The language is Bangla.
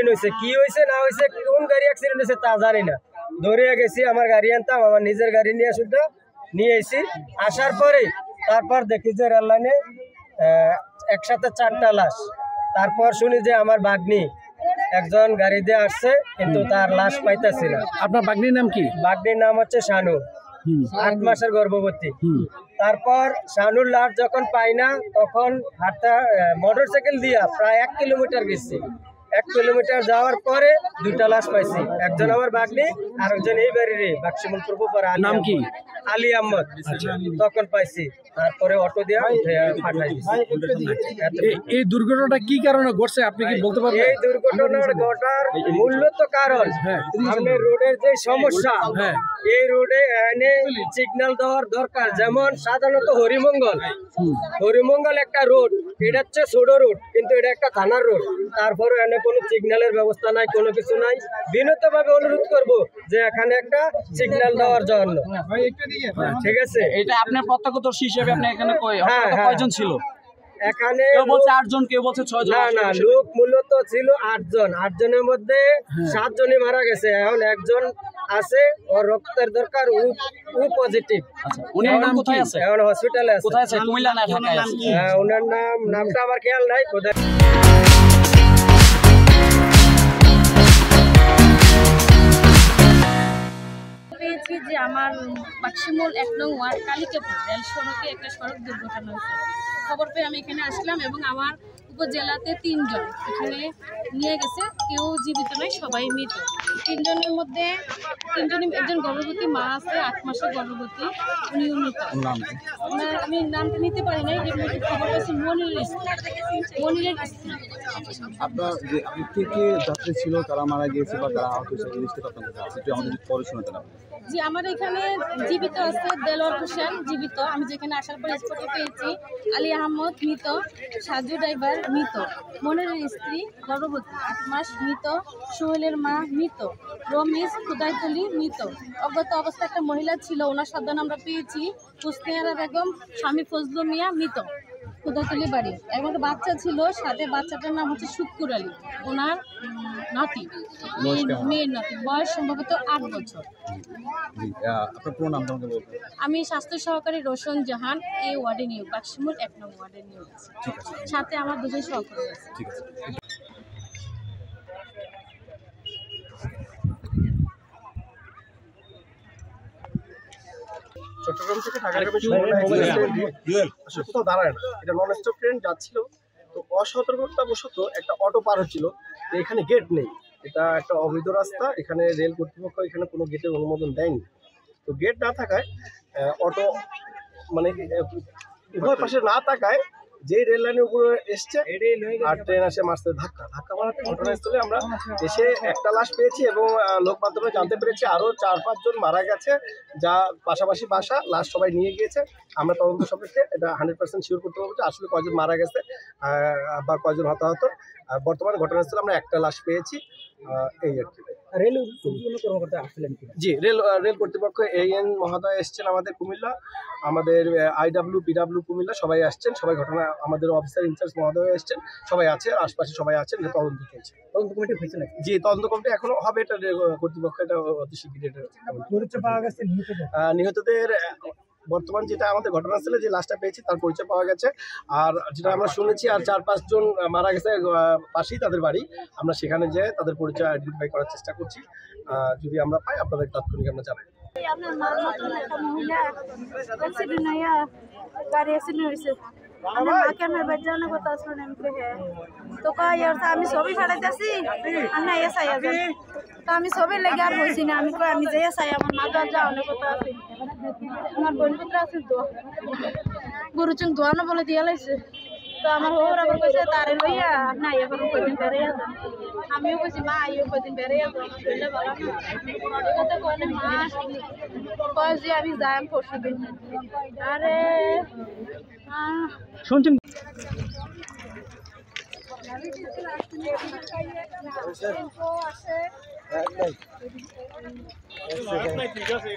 অ্যাক্সিডেন্ট হয়েছে, কি হয়েছে না হয়েছে, কোন গাড়ি অ্যাক্সিডেন্ট হয়েছে তা জানি না। ধরিয়া গেছি, আমার গাড়ি আনতাম, আমার নিজের গাড়ি নিয়ে শুধু নিয়ে এসেছি। আসার পরে তারপর দেখি যে রেল লাইনে একসাথে 4টা লাশ। তারপর শুনি যে আমার ভাগ্নি একজন গাড়ি দিয়ে আসছে, কিন্তু তার লাশ পাইতেছি না। আপনার ভাগ্নির নাম কি? ভাগ্নির নাম হচ্ছে শানু, 8 মাসের গর্ভবতী। তারপর শানুর লাশ যখন পাই না, তখন হাঁটা মোটরসাইকেল দিয়া প্রায় 1 কিলোমিটার গেছি। 1 কিলোমিটার যাওয়ার পরে 2টা লাশ পাইছি, একজন আমার ভাগ্নি আর একজন এই বাড়ির বাক্সিমুল পূর্বপাড়া। নাম কি? আলী আহমদ। তখন পাইছি, তারপরে অটো দিয়ে পাঠাই দিছি। এই দুর্ঘটনাটা কি কারণে ঘটছে আপনি কি বলতে পারবেন? এই দুর্ঘটনার ঘটার মূলত কারণ আমাদের রোডের যে সমস্যা, এই রোডে এনে সিগন্যাল দেওয়ার দরকার। যেমন সাধারণত হরিমঙ্গল একটা রোড, এটা হচ্ছে ছোট রোড, কিন্তু এটা একটা থানার রোড। তারপরে এনে কোনো সিগন্যালের ব্যবস্থা নাই, কোনো কিছু নাই। বিনীতভাবে অনুরোধ করব যে এখানে একটা সিগন্যাল দেওয়ার জন্য। ঠিক আছে, এটা আপনার প্রত্যক্ষদর্শী হিসেবে আপনি এখানে কয়জন ছিল? এখানে কেউ বলছে 8 জন, কেউ বলছে 6 জন। না, লোক মূলত ছিল 8 জন। 8 জনের মধ্যে 7 জনই মারা গেছে। এখন একজন আছে, ওর রক্তের দরকার, ও পজিটিভ। উনি এখন কোথায় আছে? এখন হসপিটালে আছে। কোথায় আছে? কুমিল্লা না ঢাকায় আছে? ওনার নামটা আমার খেয়াল নাই। পেয়েছি যে আমার বাক্সিমুল 1 নং ওয়ার্ড কালিকাপুর রেল সড়কে একটা সড়ক দুর্ঘটনা হয়েছে। খবর পেয়ে আমি এখানে আসলাম এবং আমার উপজেলাতে 3 জন এখানে নিয়ে গেছে, কেউ জীবিত নয়, সবাই মৃত। 3 জনের মধ্যে 3 জনই, একজন গর্ভবতী মা আছে, 8 মাসের গর্ভবতী, উনিও মৃত। আমি নামটা নিতে পারি নাই, এর মধ্যে খবর পাচ্ছি মনিরের স্ত্রী। আপনার যে কে কে যাত্রী ছিল, তারা মারা গিয়েছে বা তারা আহত হয়েছে, জিনিসটা আপনাদের কাছে একটু আমাদের পরে শোনাতে না। জি, আমার এখানে জীবিত আছে দেলোয়ার হোসেন, জীবিত। আমি যেখানে আসার পর স্পটে পেয়েছি। আলী আহমদ মৃত, সাজু ড্রাইভার মৃত, মনিরের স্ত্রী গর্ভবতী 8 মাস মৃত, সোহেলের মা মৃত, রমিজ খুদাইতলি মৃত। অজ্ঞাত অবস্থা একটা মহিলা ছিল, ওনার সন্ধান আমরা পেয়েছি। হুসনেহারা বেগম, স্বামী ফজলু মিয়া মৃত, খুদাইতলি বাড়ি। এবং একটা বাচ্চা ছিল সাথে, বাচ্চাটার নাম হচ্ছে শুক্কুর আলী, ওনার নাতি, মেয়ের নাতি, বয়স সম্ভবত 8 বছর। আপনার পুরো নামটা আমাকে বলবেন? আমি স্বাস্থ্য সহকারী রোশন জাহান, এই ওয়ার্ডে নিয়োগ, বাক্সিমুল 1 নং ওয়ার্ডে নিয়োগ। সাথে আমার 2 জন সহকারী আছে। ঠিক আছে। চট্টগ্রাম থেকে ঢাকা কোথাও দাঁড়ায় না, এটা নন স্টপ ট্রেন যাচ্ছিল। তো অসতর্কতাবশত একটা অটো পার হচ্ছিল, এখানে গেট নেই, এটা একটা অবৈধ রাস্তা। এখানে রেল কর্তৃপক্ষ এখানে কোনো গেটের অনুমোদন দেয়নি। তো গেট না থাকায় অটো মানে উভয় পাশে না থাকায় যেই রেল লাইনের উপরে এসছে আর ট্রেন আসে মারছে ধাক্কা মারার ঘটনাস্থলে আমরা এসে একটা লাশ পেয়েছি এবং লোক মাধ্যমে জানতে পেরেছি আরও 4-5 জন মারা গেছে, যা পাশাপাশি বাসা, লাশ সবাই নিয়ে গিয়েছে। আমরা তদন্ত সাপেক্ষে এটা 100% শিওর করতে পারবো যে আসলে কয়জন মারা গেছে বা কয়জন হতাহত। আর বর্তমানে ঘটনাস্থলে আমরা একটা লাশ পেয়েছি, এই আর কি। রেল কর্মকর্তা আসলেন কি? জি, রেল কর্তৃপক্ষ AN মহোদয় এসছেন আমাদের কুমিল্লা, আমাদের IW PW কুমিল্লা সবাই আসছেন, সবাই ঘটনা, আমাদের অফিসার ইনচার্জ মহোদয় এসছেন, সবাই আছে, আশপাশে সবাই আছেন, তদন্ত চলছে। তদন্ত কমিটি হয়েছে নাকি? জি, তদন্ত কমিটি এখনো হবে, এটা কর্তৃপক্ষ এটা অতি শীঘ্রই পরিচয় পাওয়া গেছে নিহতদের। বর্তমান যেটা আমাদের ঘটনাস্থলে যে লাশটা পেয়েছি তার পরিচয় পাওয়া গেছে। আর যেটা আমরা শুনেছি আর 4-5 জন মারা গেছে পাশেই তাদের বাড়ি, আমরা সেখানে যেয়ে তাদের পরিচয় আইডেন্টিফাই করার চেষ্টা করছি। যদি আমরা পাই আপনাদের তাৎক্ষণিক আমরা জানাই। আপনার মার মতন একটা মহিলা অ্যাক্সিডেন্ট হইয়া গাড়ি অ্যাক্সিডেন্ট হয়েছে। আমার মাকে আমার বাচ্চা অনেক কথা শুনে তো আমি ছবি ফাটাইতেছি, আমি এসআই আছে, তো আমি ছবি লেগে আর বলছি না, আমি যে এসআই, আমার মা যা অনেক কথা আছে, আমার বোনপুত্র আছে, তো গরুচুং ধোয়ানো বলে দিয়ে লাগছে। তো আমার হোর আবার কইছে তারে লইয়া না এবার কদিন বেড়াইয়া যান। আমিও কইছি মা আইও কদিন বেড়াইয়া যান, শরীরটা ভালো না। কথা কয় না মা, কয় যে আমি যাই পরশু দিন। আরে শুনছেন? ঠিক আছে।